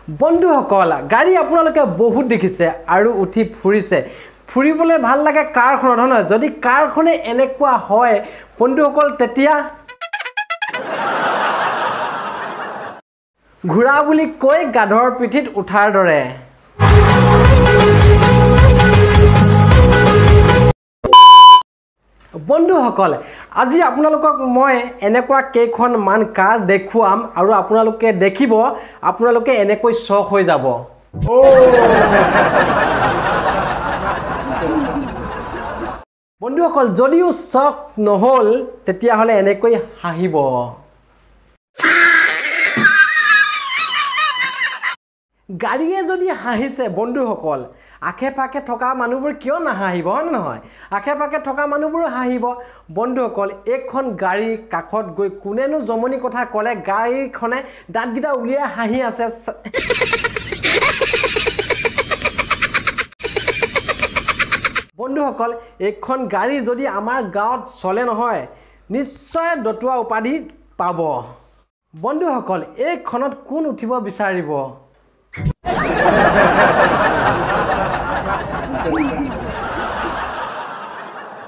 বন্ধুসকল গাড়ী আপোনালোকে বহুত দেখিছে আৰু উঠি ফুৰিছে ফুৰিবলৈ ভাল লাগে কাৰখনত নহয় যদি কাৰখনে এনেকুৱা হয় বন্ধুসকল তেতিয়া ঘোঁৰা বুলি কৈ গাধৰ পিঠিত উঠাৰ দৰে বন্ধুসকল আজি আপোনালোকক মই এনেকুৱা কেইখন মান কাৰ দেখুৱাম আৰু আপোনালোকে দেখিব আপোনালোকে এনেকৈ শক হৈ যাব বন্ধুসকল যদিও শক নহল তেতিয়া হলে এনেকৈ হাঁহিব গাড়ীয়ে যদি হাঁহিছে বন্ধুসকল আখে-পাখে থকা মানুহবোৰ কিয় নাহাঁহিব হয় নহয় আখে-পাখে থকা মানুহবোৰ হাঁহিব বন্ধুসকল এখন গাড়ী কাখত গৈ কোনেনো জমনি কথা ক'লে গাড়ীখনে দাঁতগিটা উলিয়াই হাঁহি আছে বন্ধুসকল এখন গাড়ী যদি আমাৰ গাঁৱত চলে নহয় নিশ্চয় দতুৱা উপাধি পাব বন্ধুসকল এইখনত কোন উঠিব বিচাৰিব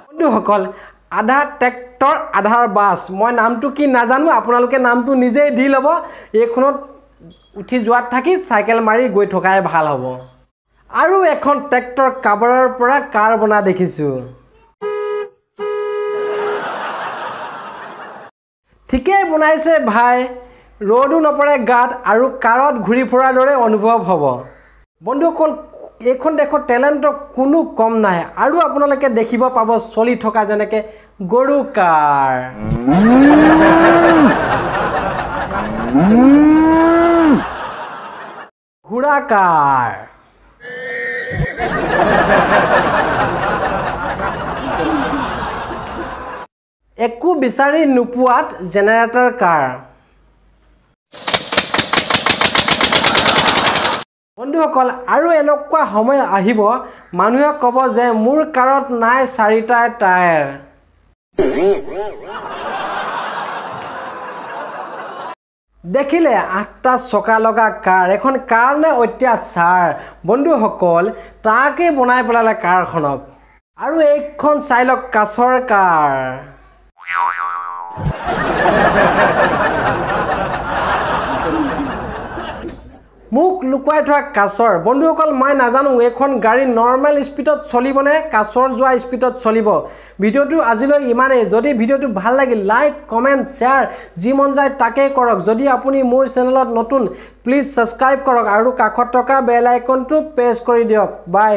বন্ধুসকল আধা ট্ৰেক্টৰ আধাৰ বাছ মই নামটো কি নাজানো আপোনালোকে নামটো নিজেই দি ল'ব এইখনত উঠি যোৱাত থাকি চাইকেল মাৰি গৈ থকাই ভাল হ'ব আৰু এখন ট্ৰেক্টৰ কাভাৰৰ পৰা কাৰ বনা দেখিছোঁ ঠিকেই বনাইছে ভাই ৰ'দো নপৰে গাত আৰু কাৰত ঘূৰি ফুৰাৰ দৰে অনুভৱ হ'ব বন্ধুসকল এইখন দেশৰ টেলেণ্টৰ কোনো কম নাই আৰু আপোনালোকে দেখিব পাব চলি থকা যেনেকে গৰু কাৰ ঘোঁৰা কাৰ একো বিচাৰি নোপোৱাত জেনেৰেটৰ কাৰ বন্ধুসকল আৰু এনেকুৱা সময় আহিব মানুহে ক'ব যে মোৰ কাৰত নাই 4টা টায়াৰ দেখিলে 8টা চকা লগা কাৰ এখন কাৰ নে অত্যাচাৰ বন্ধুসকল তাকে বনাই পেলালে কাৰখনক আৰু এইখন চাই লওক কাছৰ কাৰ মুখ লুকুৱাই থোৱা কাছৰ বন্ধুসকল মই নাজানো এইখন গাড়ী নৰ্মেল স্পীডত চলিবনে কাছৰ যোৱা স্পীডত চলিব ভিডিঅ'টো আজিলৈ ইমানেই যদি ভিডিঅ'টো ভাল লাগিল লাইক কমেণ্ট শ্বেয়াৰ যি মন যায় তাকে কৰক যদি আপুনি মোৰ চেনেলত নতুন প্লিজ ছাবস্ক্ৰাইব কৰক আৰু কাষত থকা বেল আইকনটো প্ৰেছ কৰি দিয়ক বাই